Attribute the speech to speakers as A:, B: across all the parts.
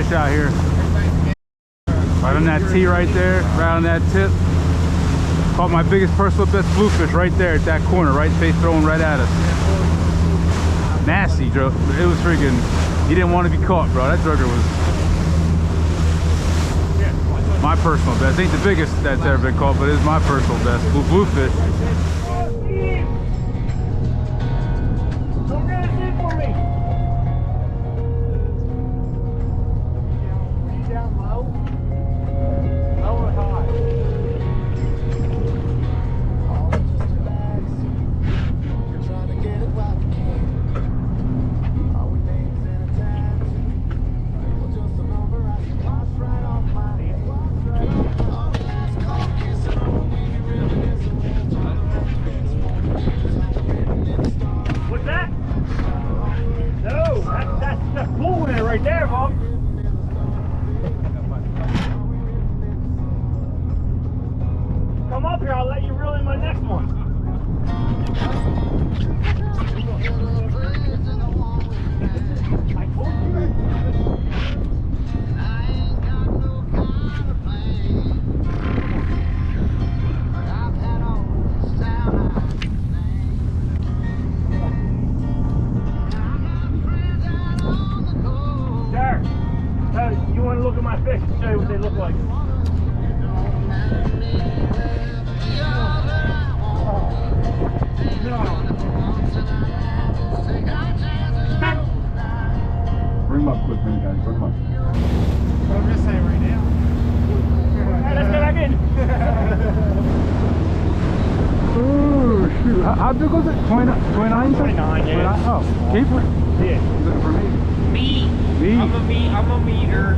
A: fish out here. Right on that tee right there, right on that tip. Caught my biggest personal best bluefish right there at that corner, right face throwing right at us. Nasty, bro. It was freaking, he didn't want to be caught, bro. That drugger was my personal best. Ain't the biggest that's ever been caught, but it's my personal best. Bluefish.
B: Right there, Mom. Come up here, I'll let you reel in my next one. I told you. You want to look at my fish and show you what they look like.
A: Bring them up quick, man, guys. Bring them up.
C: What I'm just saying right now.
B: Hey, let's get back in.
A: Ooh, shoot. How big was it? 29?
B: 29, yeah.
A: Oh, keeper?
B: Yeah.
A: Is it for me? Me.
C: I'm a meter.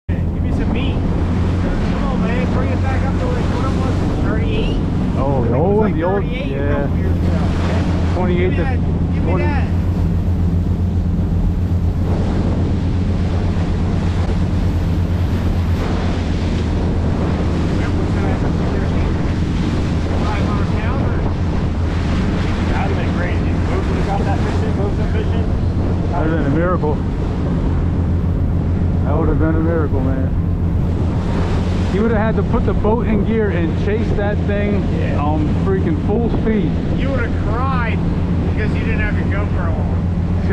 C: Give me some meat. Come on, man. Bring it back up to like what it was, 38.
A: Oh, the old one? The old? Yeah. 28
C: Give me
A: to
C: that. Give me
A: 20.
C: that.
A: That would have been a miracle. That would have been a miracle, man. He would have had to put the boat in gear and chase that thing on freaking full speed.
C: You would have cried because you didn't have your GoPro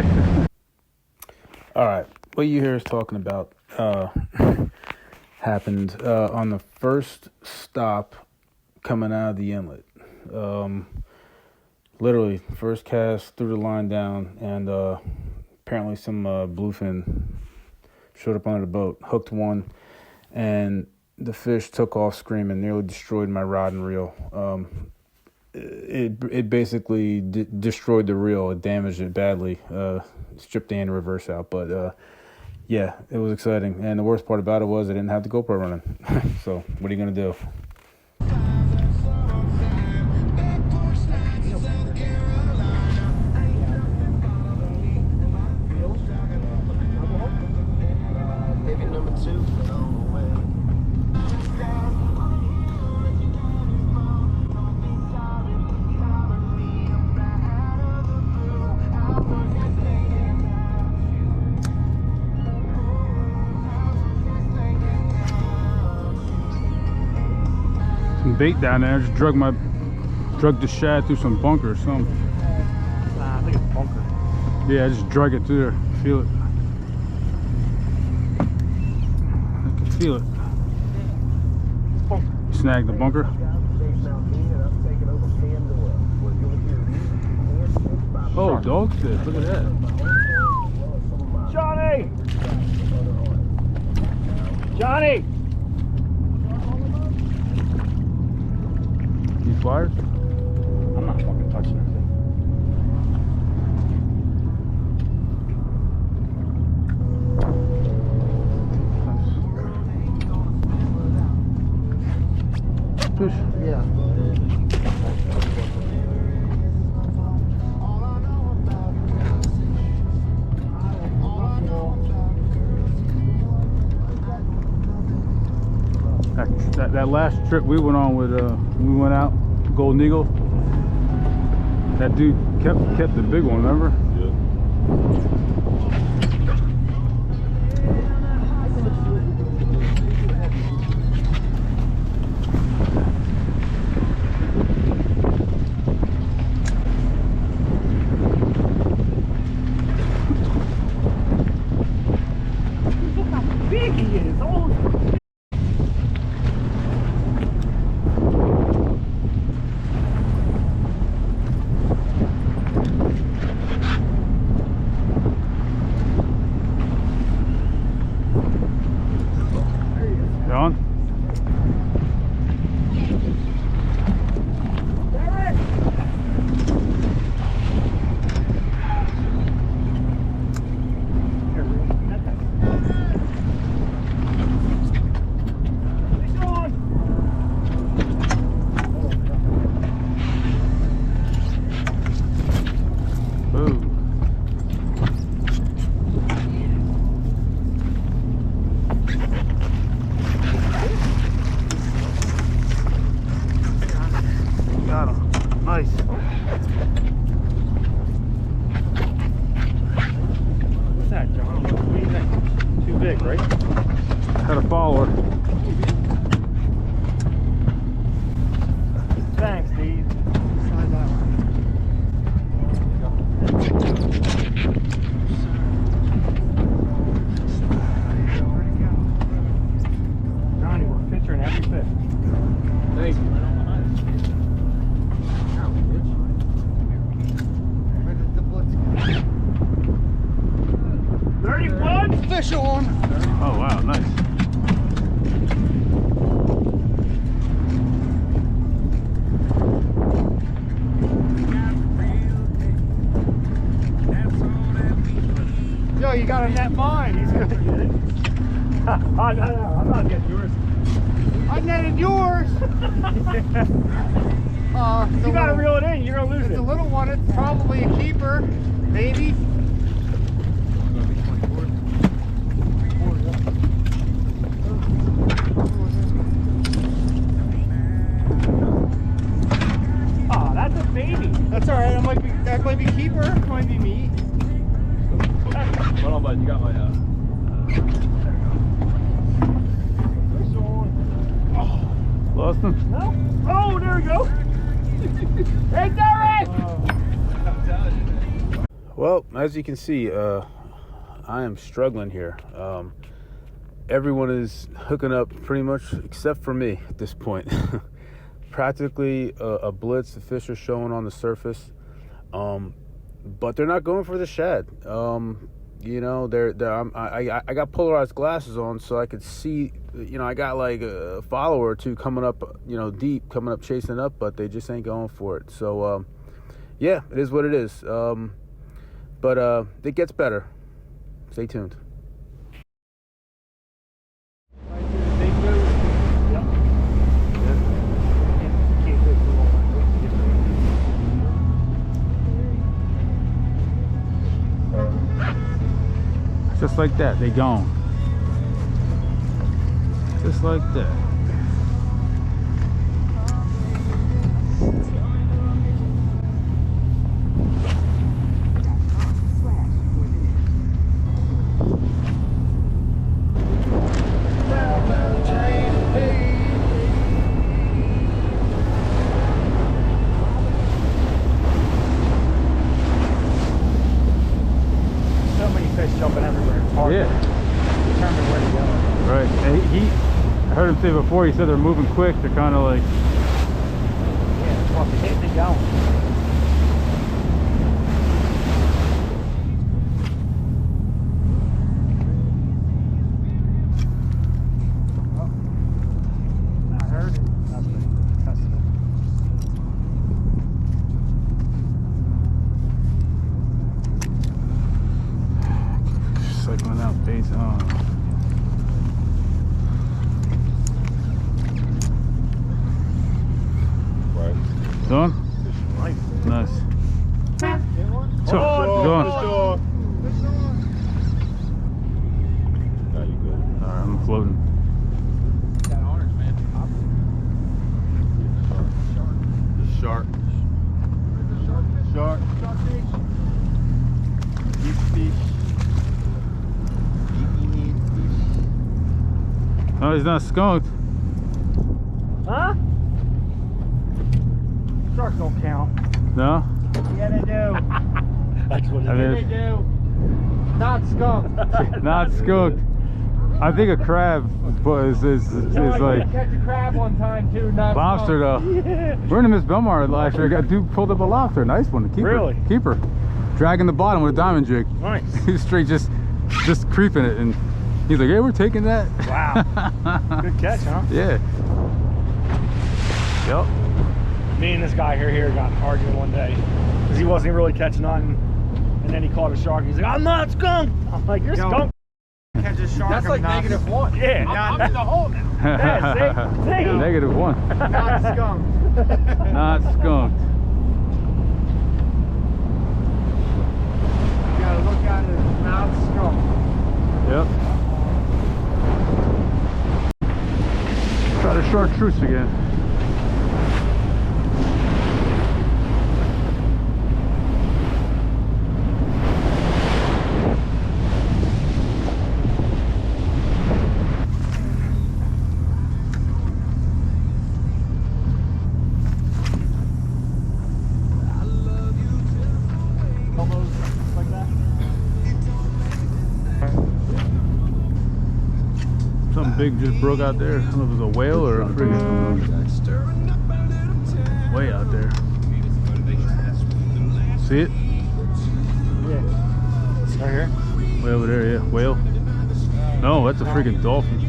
C: on.
A: All right, what you hear us talking about happened on the first stop coming out of the inlet. Literally, first cast, threw the line down, and apparently some bluefin showed up under the boat, hooked one, and the fish took off screaming, nearly destroyed my rod and reel. It basically destroyed the reel. It damaged it badly. Stripped the end reverse out, but yeah, it was exciting. And the worst part about it was I didn't have the GoPro running. So what are you gonna do? Some bait down there. Just drug the shad through some bunker or something.
B: Nah, I think it's bunker.
A: Yeah, I just drug it through there. Feel it. I can feel it.
B: Bunker.
A: You snagged the bunker? Oh, dogfish. Look at that.
B: Johnny! Johnny!
A: These flyers?
B: I'm not fucking touching that thing.
A: Fish?
C: Yeah.
A: That last trip we went on with, we went out, Golden Eagle, that dude kept the big one, remember?
B: big he is. Holy shit.
C: John? Got him. Nice.
B: What's that, John? What do you think? Too big, right?
C: Had a follower.
B: Thanks, Steve. Slide that one. Johnny, we're picturing every fish.
C: Thank you.
B: 31 fish on.
C: Oh wow, nice.
B: Yo, you got a net mine. He's gonna get it. Oh, no, I'm not getting yours. I netted yours. You gotta reel it in. You're gonna lose it.
D: It's a little one. It's probably a keeper, maybe.
B: Oh, that's a baby.
D: That's all right. That might be keeper. Might be me.
C: Hold on, bud. You got my lost him?
B: No? Oh, there we go. Hey, Derek!
A: Well, as you can see, I am struggling here. Everyone is hooking up pretty much except for me at this point. Practically a blitz. The fish are showing on the surface, but they're not going for the shad. You know, I got polarized glasses on so I could see. You know, I got like a follower or two coming up, you know, deep, coming up, chasing up, but they just ain't going for it. So, yeah, it is what it is. But it gets better. Stay tuned.
C: Just like that, they gone. Just like that.
B: So many fish jumping everywhere. It's hard
C: Yeah.
B: to determine where to go.
C: Right. And I heard him say before, he said they're moving quick. They're kind of like,
B: Yeah, it's fucking hitting and going. I heard it. That's it.
C: cycling out base on.
E: Right.
C: Done?
B: Nice.
C: Nice.
B: Oh,
C: Done.
E: Now you good.
C: Alright, I'm floating.
D: That orange, man.
E: The shark.
D: Shark fish. Deep fish.
C: Oh, he's not skunked.
B: Huh? Sharks don't count.
C: No?
B: Yeah, they do. That's what
C: I
B: they
C: mean,
B: do. Not skunk.
C: not skunked.
A: I think a crab is like
C: catch a crab one time too. Not
A: lobster though.
C: Yeah.
A: We're in Miss Belmar last year. Got dude pulled up a lobster, nice one. Keeper.
C: Really?
A: Keeper. Dragging the bottom with a diamond jig.
C: Nice.
A: He's straight just creeping it, and he's like, "Hey, we're taking that."
C: Wow. Good catch, huh?
A: Yeah. Yep.
C: Me and this guy here got arguing one day because he wasn't really catching nothing, and then he caught a shark. He's like, "I'm not skunked." I'm like, "You're skunked."
D: Catch a shark. That's like -1.
C: Yeah.
D: I'm in the hole now.
C: Yeah, see?
A: -1.
D: Not skunked.
A: Not skunked.
D: You gotta look at it. Not skunked.
A: Yep. Try to chartreuse again. Something big just broke out there. I don't know if it was a whale or a friggin' way out there. See it?
C: Yeah. Right here?
A: Way over there, yeah. Whale. No, that's a freaking dolphin.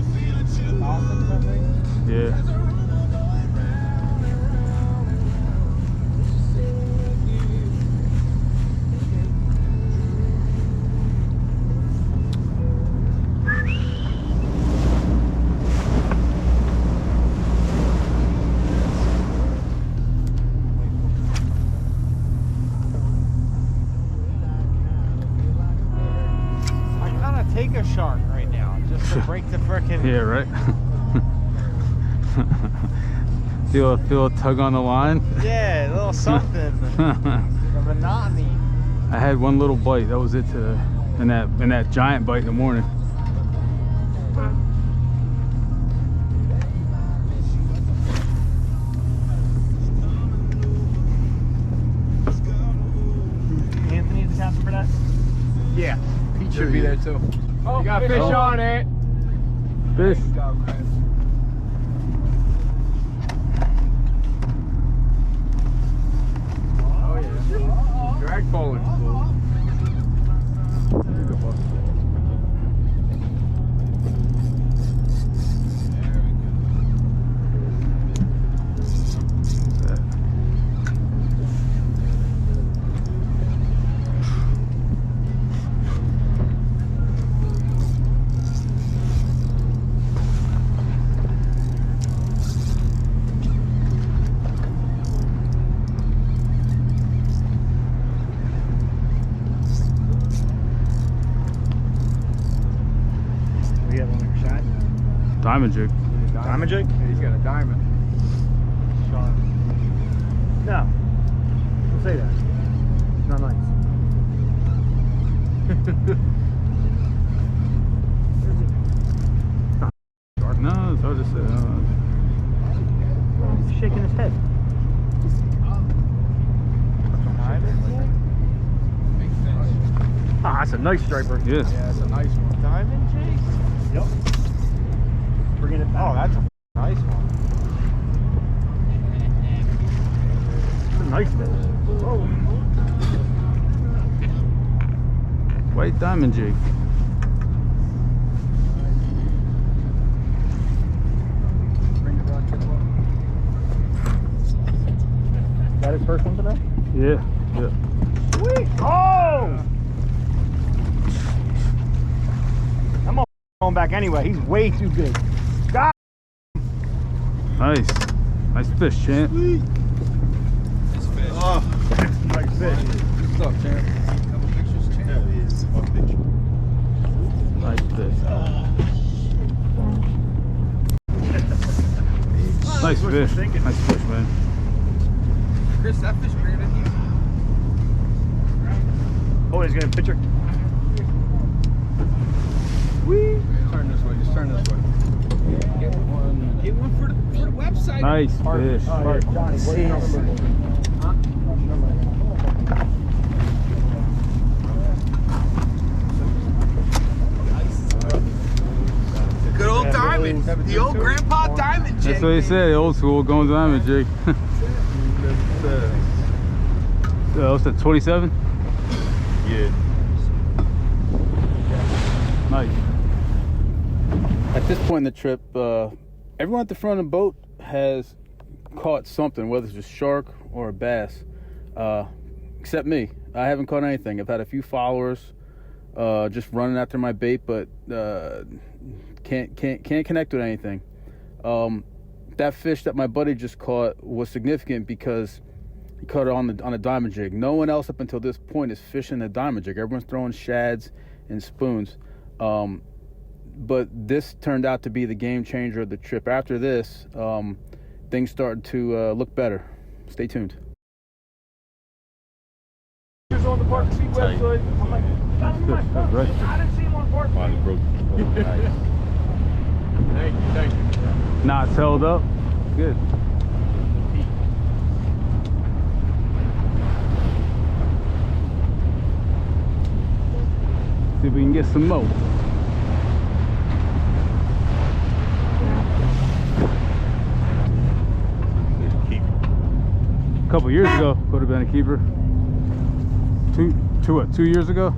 A: Yeah.
D: Take a shark right now just to break the frickin'.
A: Yeah, right. feel a tug on the line.
D: Yeah, a little something. The monotony.
A: I had one little bite. That was it today. And that giant bite in the morning.
C: Anthony's the captain for that?
D: Yeah, Pete should be there too.
C: Oh,
D: You got fish on it.
A: Fish.
D: Oh yeah. Drag pulling.
C: We have on your shot.
A: Diamond jig.
C: Diamond jig?
D: Yeah, he's got a diamond.
C: No. Don't say that. It's not nice.
A: No, it's hard to say.
C: He's shaking his head. Ah, that's a nice striper.
A: Yes.
D: Yeah, that's a nice one. Diamond jig?
C: Yep. Bringing it back.
D: Oh, that's a nice one.
C: It's a nice fish. Whoa.
A: White diamond jig.
D: Bring the rod to the boat.
C: Is that his first one today?
A: Yeah. Yeah.
C: Sweet. Oh! I'm going back anyway. He's way too big. God.
A: Nice. Nice fish, champ.
E: Oh,
C: Nice fish.
E: what's up, champ? Couple pictures, champ. Hell yeah, one picture.
A: Nice fish. Nice fish. Nice fish, man.
D: Chris, that fish bigger than you.
C: Oh, he's gonna pitch her.
E: Turn this way, just turn this way.
D: Get one for the website.
A: Nice fish.
C: Oh, here, Johnny, what is your number?
E: The old grandpa diamond jig.
A: That's what he said. Old school going diamond jig. What's that? 27.
E: Yeah.
A: Nice. At this point in the trip, everyone at the front of the boat has caught something, whether it's a shark or a bass, except me. I haven't caught anything. I've had a few followers just running after my bait, but can't connect with anything. That fish that my buddy just caught was significant because he caught it on a diamond jig. No one else up until this point is fishing a diamond jig. Everyone's throwing shads and spoons. But this turned out to be the game changer of the trip. After this, things started to look better. Stay tuned.
C: On the Park Seat website. I'm like,
A: Right.
C: I didn't see him on Park
E: Finally broke.
A: Nice.
E: Thank you.
A: Knots held up. Good. See if we can get some more. A couple years ago, would have been a keeper. 2 years ago?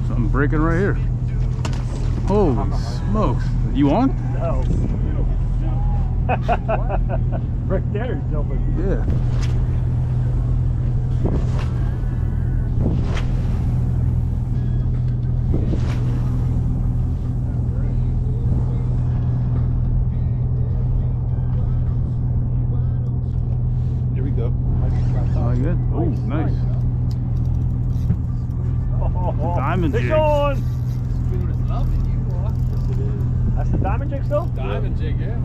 A: Something breaking right here. Holy smokes. You on?
C: No. Right there, he's jumping.
A: Yeah.
E: Here we go.
A: Oh, good. Oh, nice. Diamond
C: Fish
A: jig.
C: on!
E: Dude is loving you, boy. Yes, it is.
C: That's the diamond jig still?
E: Diamond jig, yeah.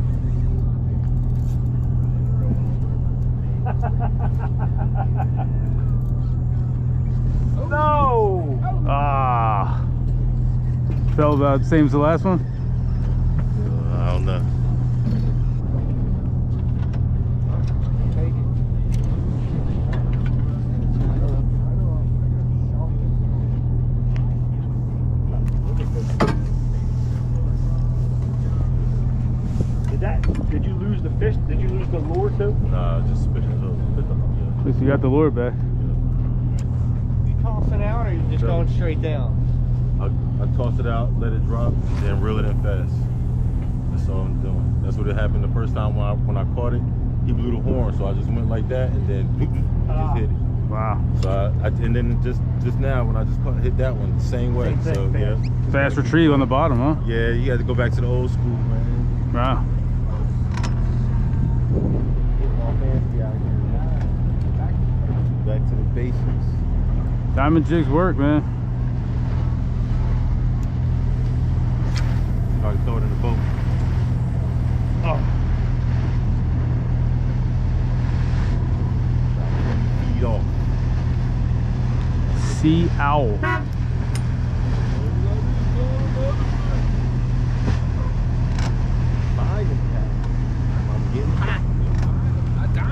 C: No!
A: Ah. Fell about the same as the last one?
E: I don't know.
C: Did you lose the fish? Did you lose the lure too?
E: Nah, just spit it up.
A: At least you got the lure back.
D: You tossing out or you just going straight down?
E: I tossed it out, let it drop, then reel it in fast. That's all I'm doing. That's what it happened the first time when I caught it. He blew the horn, so I just went like that and then just hit it.
A: Wow.
E: So and then just now when I just hit that one the same way.
C: Same
E: So
C: thing,
E: yeah.
A: Fast retrieve on the bottom, huh?
E: Yeah, you had to go back to the old school, man.
A: Wow.
E: Back to the basics.
A: Diamond jigs work, man.
E: Probably throw it in the boat. Feed off.
A: Sea owl.
E: I'm getting hot.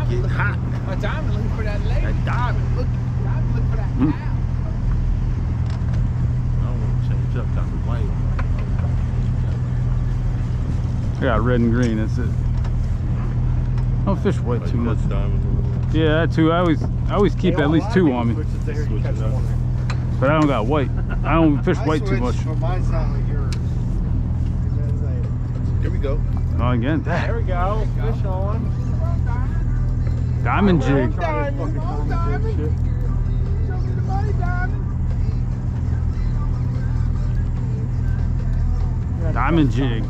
E: Getting hot.
D: A diamond looking for that lady.
E: That diamond, look.
D: Diamond looking for that cow.
E: I don't want to change up down the white.
A: I got red and green, that's it. I don't fish white too much. Yeah, that too. I always keep at least 2 on me. But I don't got white. I don't fish white too much.
B: But mine sound like yours.
E: Here we go.
A: Oh, again.
C: There we go. Fish on.
A: Diamond jig. Diamond jig.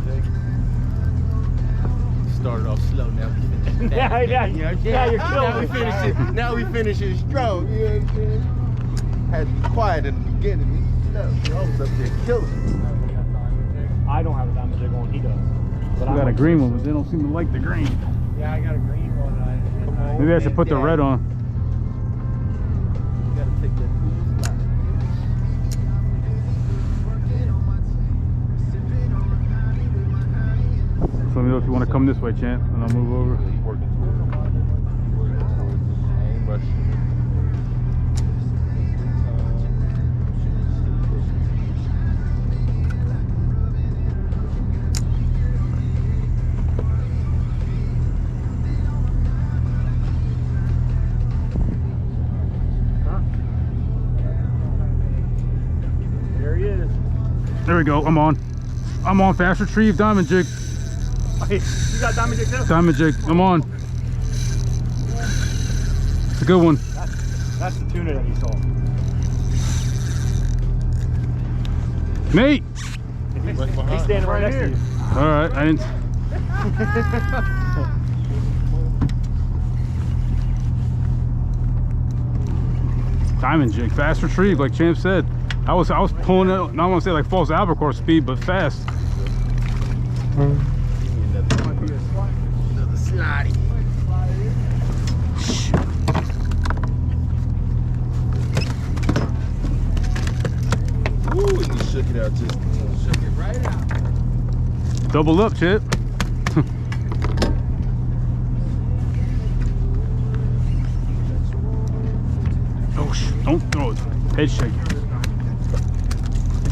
E: Started off slow, now we finish it.
C: Yeah, you're
E: Now
C: killing
E: we
C: me.
E: finish it. Now we finish it strong. You know what I'm saying? Had to be quiet in the beginning. No, I was up there killing.
C: I don't have a diamond jig on, he does. But
A: I got a green one, but they don't seem to like the green.
D: Yeah, I got a green one.
A: Maybe I should put the red on.
E: You gotta take that cool slide.
A: So let me know if you want to come this way, champ, and I'll move over.
E: He's working towards it. I ain't rushing.
C: There he is.
A: There we go. I'm on fast retrieve diamond jig.
C: Hey, you got diamond jig too?
A: Diamond jig. I'm on. It's a good one.
C: That's the tuna that he saw.
A: Nate.
C: He's standing right next to you.
A: All right. I didn't. Diamond jig, fast retrieve, like Champ said. I was pulling it. I don't want to say like false albacore speed, but fast.
E: Another slidey. Woo, and he shook it out, just shook it right out.
A: Double up, Chip. Oh, don't throw it. Head shake.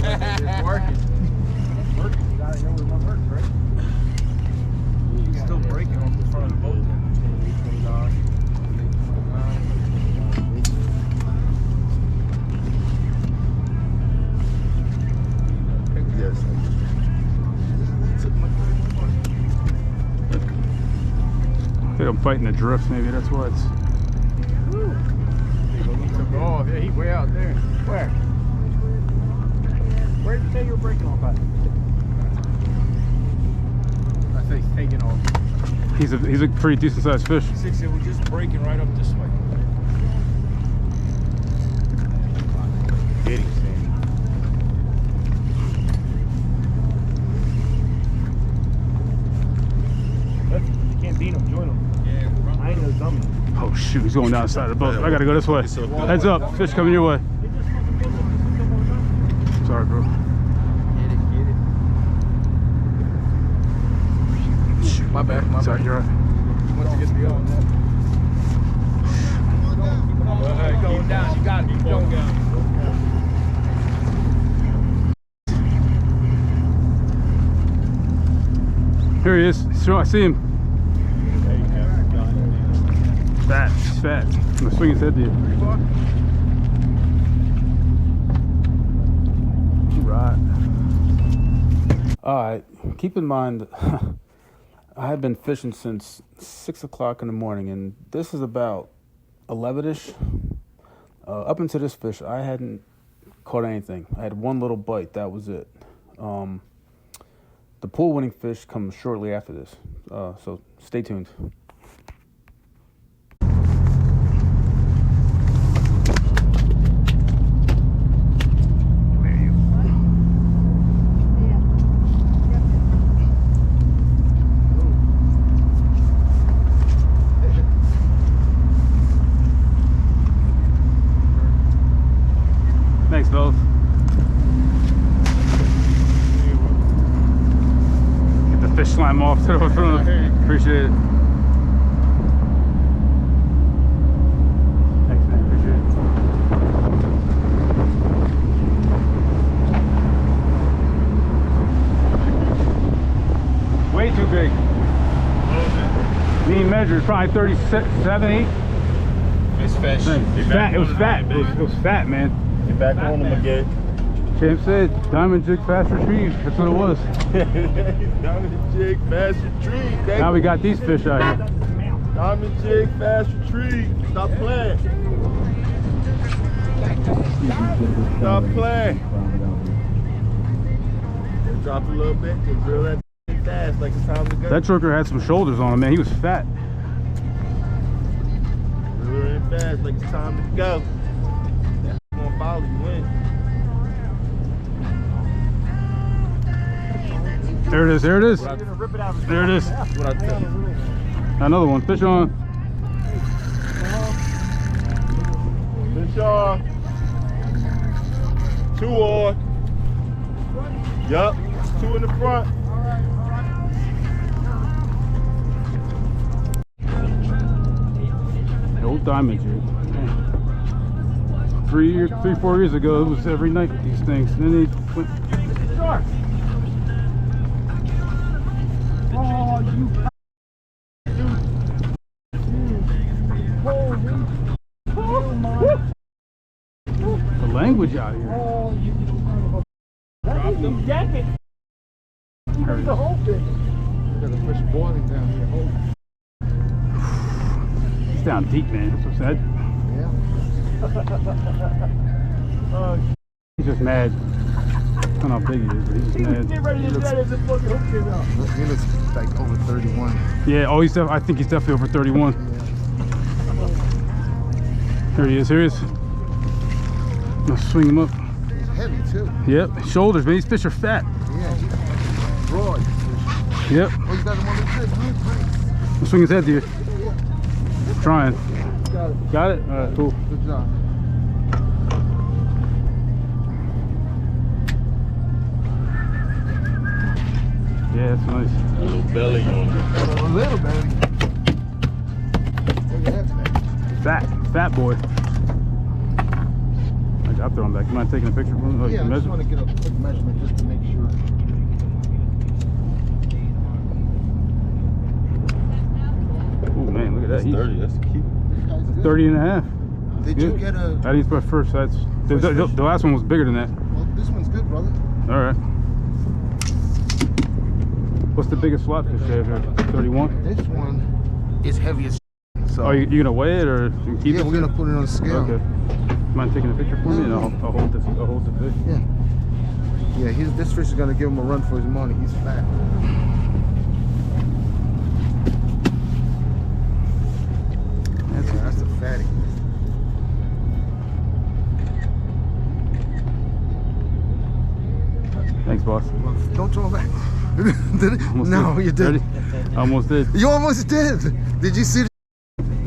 D: It's working.
C: You gotta know where one works, right?
D: He's still breaking off the front of the boat.
E: Yes.
A: I think I'm fighting the drift, maybe that's why it's.
D: Oh, yeah, he's way out there.
C: Where? Where did you say you were breaking off at?
D: I say he's taking off.
A: He's a pretty decent sized fish.
D: 6, we're just breaking right up this way.
E: Get him,
C: You can't beat him, join him.
D: Yeah,
C: I ain't no dummy.
A: Oh shoot, he's going down the side of the boat. I gotta go this way. Heads up, fish coming your way. Sorry, bro.
D: Get it.
A: Shoot,
D: My bad.
A: Sorry, you're right.
D: Once it gets beyond that. Keep going down. You got to keep going down.
A: Here he is. Sure, I see him. Fat, he's fat. I'm gonna swing his head to you. Right. Alright, keep in mind, I have been fishing since 6 o'clock in the morning, and this is about 11-ish. Up until this fish, I hadn't caught anything. I had one little bite, that was it. The pool winning fish comes shortly after this, so stay tuned. Thanks, fellas. Get the fish slime off to the front. Appreciate it. Thanks, man. Appreciate it. Way too big. Mean measure, probably 37, 8.
E: It's fish.
A: Fat. It was fat. It was fat, man.
E: Get back on him again.
A: Champ said, diamond jig fast retrieve. That's what it was.
E: Diamond jig fast retrieve.
A: Now we got these fish out here.
E: Diamond jig fast retrieve. Stop playing. Stop playing. Drop a little bit and drill that fast like it's time to go.
A: That trucker had some shoulders on him, man. He was fat.
E: Drill it in fast like it's time to go. Gonna follow you in.
A: There it is. There it is.
C: You're gonna rip it out of his
A: There it is.
E: That's what I tell you.
A: Another one. Fish on.
E: shark. 2 on. Yup, 2 in the front.
A: Old diamond jig. 4 years ago, it was every night with these things. And then they went.
B: Shark. Oh, you.
A: The language out here.
B: Oh, you son of a. That is the jacket. There's the whole thing.
D: Got a fish boiling down here.
A: It's down deep, man. That's what's sad.
B: Oh,
A: He's just mad. I don't know how big he is, but he's just mad.
B: get ready to get it. This fucking hook came out.
D: He looks like over 31.
A: Yeah, oh, I think he's definitely over 31. Here he is, here he is. I'll swing him up.
D: He's heavy too.
A: Yep, shoulders, man. These fish are fat.
D: Yeah, he's broad.
A: Yep.
D: Oh, you got him on the trip.
A: I'll swing his head to you. Trying.
D: Got it.
A: Got it? Alright, cool.
D: Good job.
A: Yeah, that's nice.
E: A little belly on it.
D: A little belly. Look at that thing.
A: Fat boy. I'll throw him back. You mind taking a picture for him? Oh, you
D: Yeah,
A: can
D: I just
A: measure?
D: want to get a quick measurement just to make sure.
A: Oh man, look at that.
E: That's 30, that's cute.
D: This guy's good.
A: 30 and a half.
D: Did
A: Good.
D: you get a...
A: That is my first. That's the
D: First fish?
A: last one was bigger than that.
D: Well, this one's good, brother.
A: All right. What's the biggest slot fish you have here? 31.
D: This one is heavy as so.
A: Oh, you gonna weigh it or you can keep
D: yeah,
A: it?
D: we're gonna put it on a scale.
A: Okay. Mind taking a picture for me, and I'll hold the fish.
D: Yeah. Yeah, this fish is gonna give him a run for his money. He's fat. That's a fatty.
A: Thanks, boss.
D: Well, don't throw him back. Did it?
A: Almost
D: No,
A: did.
D: you didn't.
A: Ready? Almost did.
D: You almost did. Did you see?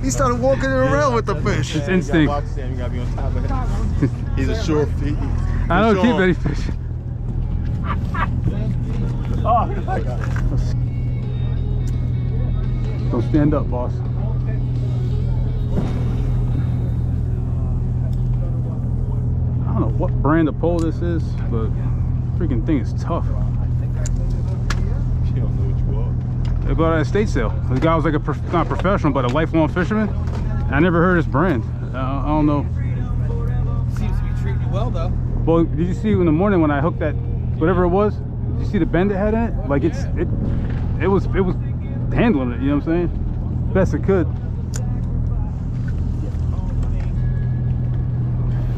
D: He started walking around with the fish.
A: It's instinct.
E: Watch Sam, you gotta be on top of it. He's a sure feet.
A: I don't keep any fish.
B: Oh, my God.
A: Don't stand up, boss. I don't know what brand of pole this is, but freaking thing is tough.
E: You don't know what you are.
A: They bought it at an estate sale. The guy was like not professional, but a lifelong fisherman. I never heard his brand. I don't know.
F: Seems to be treating you well, though.
A: Well, did you see in the morning when I hooked that, whatever it was? Did you see the bend it had in it? Like it was handling it. You know what I'm saying? Best it could.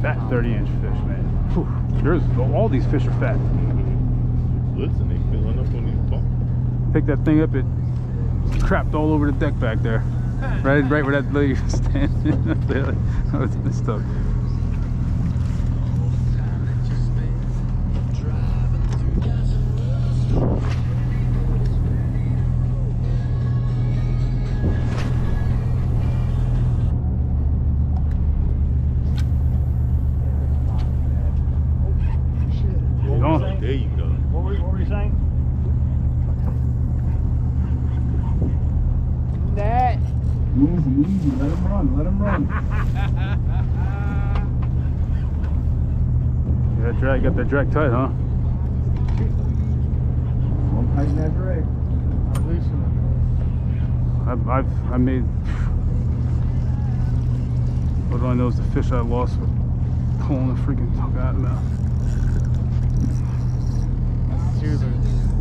A: Fat 30-inch fish, man. Whew. All these fish are fat.
E: Listen, they filling up on these bumps.
A: Pick that thing up, it crapped all over the deck back there. Right where that lady was standing. This stuff.
E: There you go.
B: What were you saying?
F: That.
A: Easy, let him run. Yeah, got that drag tight, huh?
D: I'm tighten that drag. I'm loosening
A: I made, what do I know is the fish I lost with pulling the freaking tongue out of the mouth.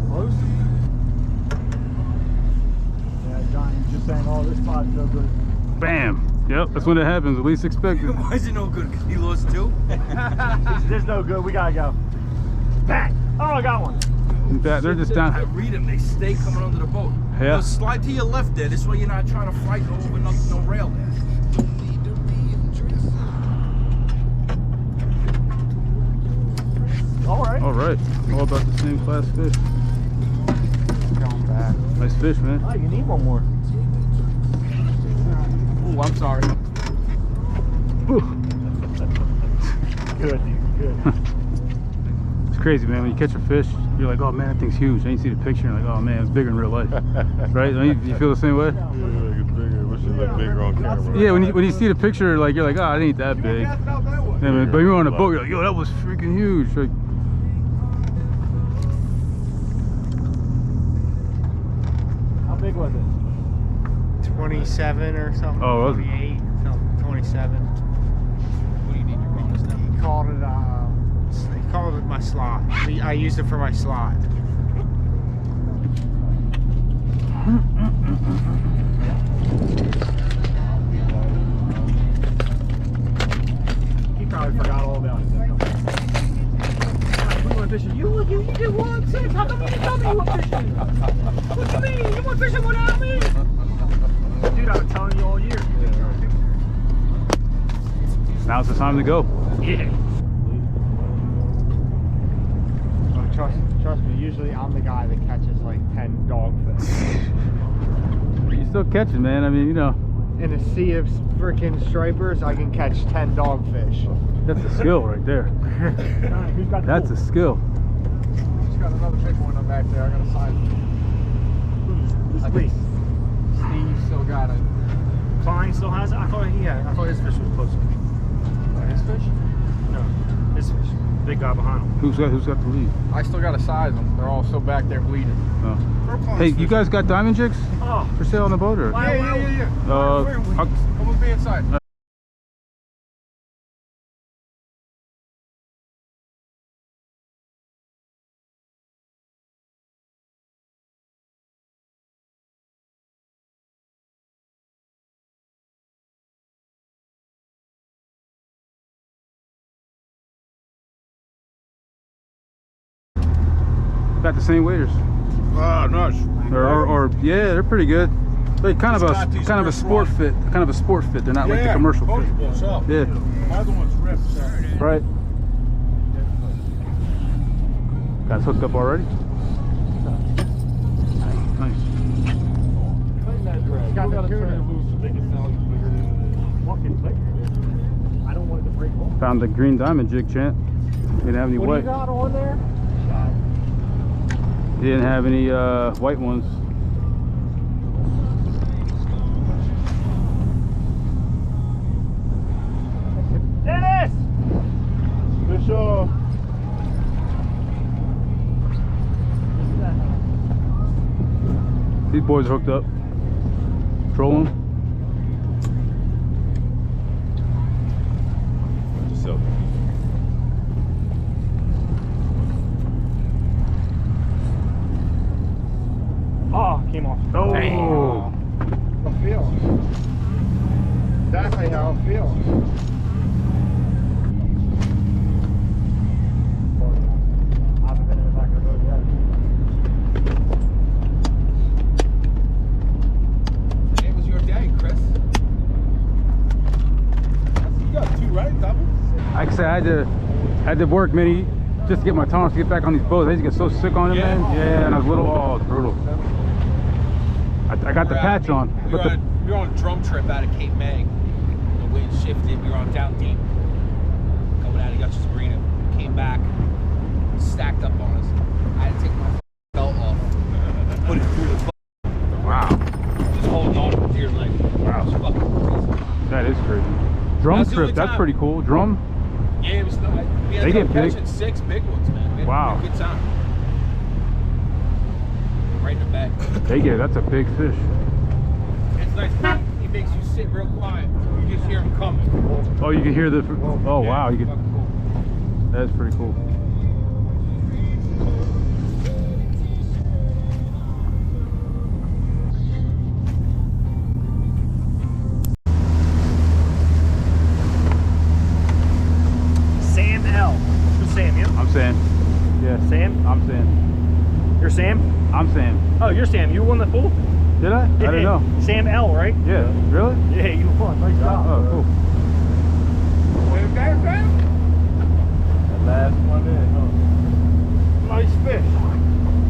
B: Close? Yeah, John, you're just saying, oh, this spot's no good.
A: Bam! Yep, that's when it happens, at least expected.
F: Why is it no good? Because he lost two?
B: This is no good. We gotta go. Bang! Oh, I got one.
A: They're just
F: I
A: down.
F: read them. They stay coming under the boat.
A: Yeah.
F: Well, slide to your left there. This way you're not trying to fight over no rail there.
B: All right.
A: All right, all about the same class fish.
D: Going back.
A: Nice fish, man.
B: Oh, you need one more.
F: Oh, I'm sorry.
A: Ooh.
B: good, dude. Good.
A: It's crazy, man. When you catch a fish, you're like, oh man, that thing's huge. Then you see the picture and you're like, oh man, it's bigger in real life. Right? You feel the same way?
E: Yeah, like it's bigger. Wish it looked bigger on camera.
A: Yeah, when you see the picture, like you're like, oh, it ain't that big. Yeah, man, but you're on a boat, you're like, yo, that was freaking huge. Like,
B: How big was it?
G: 27 or something.
A: Oh, was it?
G: 28, something, 27.
F: What do you need your bonus now?
G: He called it my slot. I used it for my slot.
B: He probably forgot all about it. We went fishing. You did 1-6. How come you didn't tell me you went fishing? What do you mean? You went fishing without me? Dude, I've been telling you all year.
A: now's the time to go.
B: Yeah.
G: Oh, trust me, usually I'm the guy that catches like 10 dogfish.
A: You're still catching, man. I mean, you know,
G: In a sea of freaking stripers, I can catch 10 dogfish.
A: that's a skill right there.
B: Who's got the
A: That's a
B: pool?
A: skill.
G: Just got another big one up back there. I got a size.
B: Who's Lee?
G: Steve still got it.
B: Klein still has it? I thought his fish was closer.
G: His fish?
B: No, his fish. Big guy behind him.
A: Who's got the lead?
G: I still got to size them. They're all still back there bleeding.
A: Oh. Hey, you guys got diamond jigs
B: Oh,
A: for sale on the boat, or?
G: Yeah.
A: I'll-
G: Come with me inside.
A: got the same waders.
E: Ah, nice.
A: Or yeah, they're pretty good. They're kind of
E: got these
A: a
E: ripped
A: sport fit. Kind of a sport fit. They're not like the commercial fit. Yeah.
E: My other one's ripped.
A: Right. Guys hooked up already? Nice.
B: got the tuna. I don't want it to break off.
A: Found the green diamond jig, champ. Didn't have any
B: What do
A: white.
B: you got on there?
A: Didn't have any white ones.
B: Dennis!
E: Fish off.
A: These boys are hooked up. Trolling.
E: Just sell.
B: Oh, came off.
A: Oh.
G: How it feels. Exactly how it feels. I haven't been in the back of the boat yet.
F: It was your day, Chris.
E: You got two, right? Double?
A: Like I said, I had to work many just to get my tolerance to get back on these boats. I used to get so sick on them,
E: Yeah.
A: man. Yeah, and I was little. Oh, it's brutal. I got the patch on.
F: We
A: But
F: were on a drum trip out of Cape May. The wind shifted. We were on down deep. Coming out of Yutch's Marina. Came back. Stacked up on us. I had to take my belt off. Put it through the
A: wow,
F: just holding on for dear life. Wow. It was fucking crazy.
A: that is crazy. Drum
F: That's the
A: trip,
F: only
A: that's
F: time.
A: pretty cool. Drum.
F: Yeah, it was we
A: They
F: ended
A: get
F: up
A: big.
F: catching 6 big ones, man. We had
A: Wow.
F: a good time. Right in the back.
A: That's a big fish.
F: It's nice. He makes you sit real quiet. You just hear him coming.
A: Oh, you can hear the. Oh
F: Yeah,
A: wow, you can.
F: fucking cool.
A: That's pretty cool.
B: Sam L. Who's Sam? You?
A: I'm saying. Yeah.
B: Sam?
A: I'm saying.
B: You're Sam?
A: I'm saying.
B: Oh, you're Sam. You won the pool?
A: Did I? I didn't know.
B: Sam L, right?
A: Yeah. Really?
B: Yeah, you won. Nice job.
A: Oh, cool.
E: Last one in.
B: Nice fish.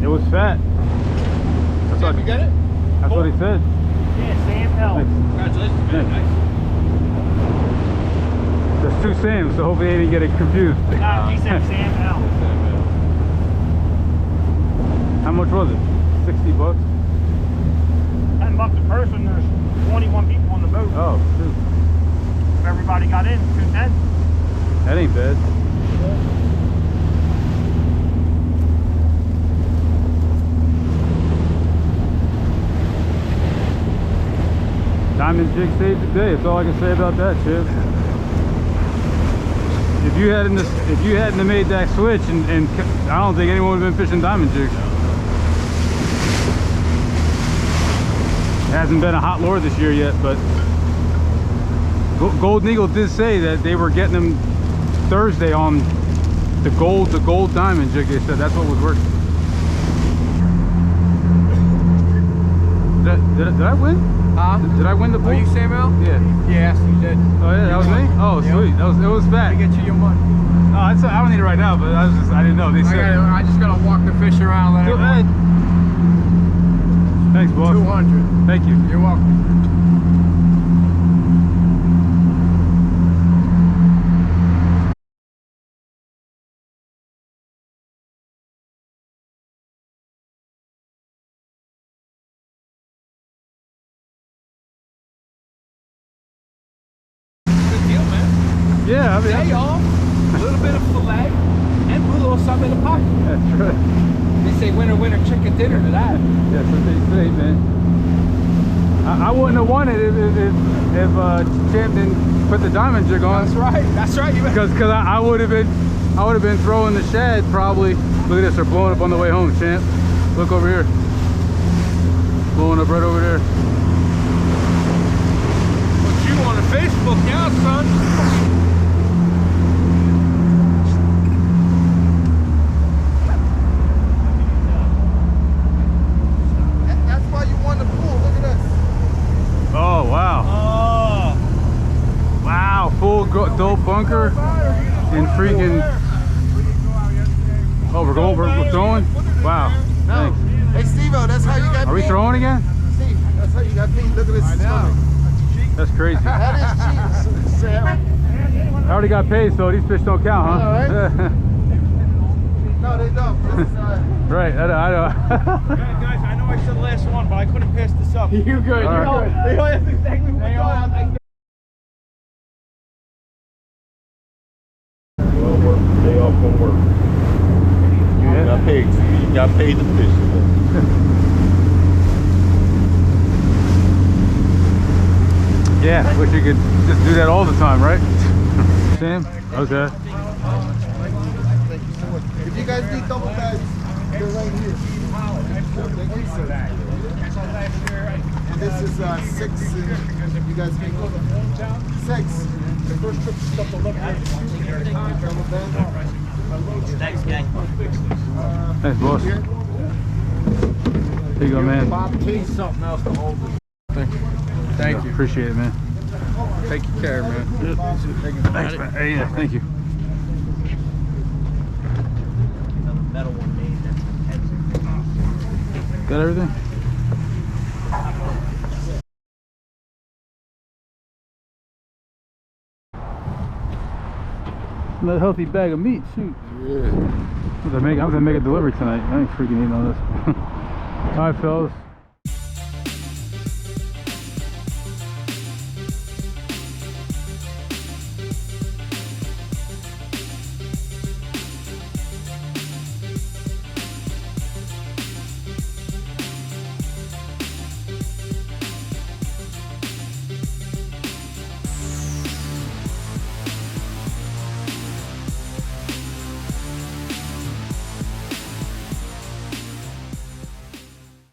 A: It was fat. That's what,
F: You get it?
A: that's what he said.
B: Yeah, Sam L.
A: Nice.
F: Congratulations, man.
A: Yeah.
F: Nice.
A: The two Sams, so hopefully they didn't get it confused.
C: He said Sam L.
A: How much was it? 60 bucks?
C: $10 a person. There's 21 people on the boat.
A: Oh, shoot.
C: If everybody got in, 210.
A: That ain't bad. Diamond jig saved the day. That's all I can say about that, Chip. If you hadn't have made that switch, and I don't think anyone would have been fishing diamond jigs. It hasn't been a hot lure this year yet, but Golden Eagle did say that they were getting them Thursday on the gold diamond jig. They said that's what was working. Did I win?
F: Huh?
A: Did I win the pool?
F: Are you Samuel?
A: Yeah.
F: Yes, you did.
A: Oh yeah, that was me. Oh sweet, it was fat.
F: I get you your money.
A: Oh, I don't need it right now, but I didn't know. They said.
F: I just gotta walk the fish around. Let
A: Go ahead. Thanks, boss.
F: 200.
A: Thank you.
F: You're welcome. Good deal, man.
A: Yeah, I mean,
F: Day off, a little bit of filet, and put a little something in the pocket.
A: that's right.
F: They say winner, winner, chicken dinner to that.
A: That's what they say, man. I wouldn't have won it if Champ didn't put the diamond jig on.
F: That's right. That's right. You
A: Because I would have been throwing the shad probably. Look at this, they're blowing up on the way home, Champ. Look over here. Blowing up right over there.
F: put you on the Facebook now, son.
D: That's why you won the pool. Look at this.
A: Oh, wow. Wow, full dope bunker and freaking. Oh, we're throwing? Wow.
D: No.
A: Thanks.
D: Hey, Steve-O, that's how you got
A: Are we
D: beat.
A: throwing again?
D: Steve, that's how you got beat. Look at this stomach.
A: That's crazy. I
D: That is cheap, Sam.
A: already got paid, so these fish don't count, huh?
D: All No, they don't. This is,
A: Right, I know.
C: Guys, I know I said the last one, but I couldn't pass this up.
F: You're good.
A: All
F: You're
A: right.
F: good.
C: That's exactly what we're doing.
E: Day off from work. You got paid to fish.
A: Yeah, wish you could just do that all the time, right? Sam? Okay.
D: thank you so much. If you guys need double bags, they're right here. Thank you, sir. And this is 6, and you guys make 6. The first trip is double bags.
B: Thanks, gang.
A: Thanks, boss. Here you go, man.
F: Bob T, something else to hold this. Thank you.
A: Appreciate it, man.
F: Take care, man.
A: Thanks, man. Hey, yeah, thank you.
B: Metal one made.
A: Got everything? Another healthy bag of meat, shoot.
E: Yeah.
A: I'm gonna make a delivery tonight. I ain't freaking eating all this. Alright, fellas.